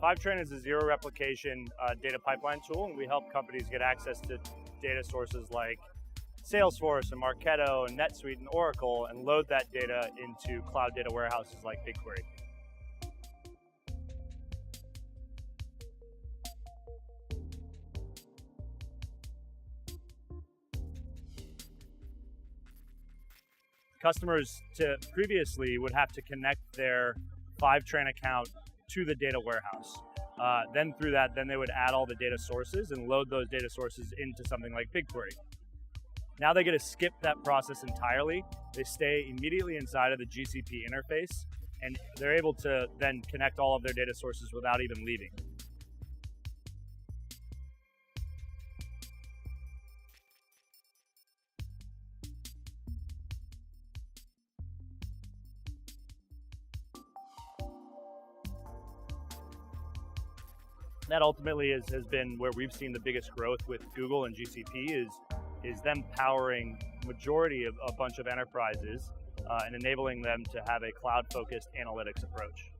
Fivetran is a zero-replication data pipeline tool, and we help companies get access to data sources like Salesforce and Marketo and NetSuite and Oracle and load that data into cloud data warehouses like BigQuery. Customers previously would have to connect their Fivetran account to the data warehouse. Then through that, they would add all the data sources and load those data sources into something like BigQuery. Now they get to skip that process entirely. They stay immediately inside of the GCP interface, and they're able to then connect all of their data sources without even leaving. That ultimately has been where we've seen the biggest growth with Google and GCP is them powering majority of a bunch of enterprises and enabling them to have a cloud-focused analytics approach.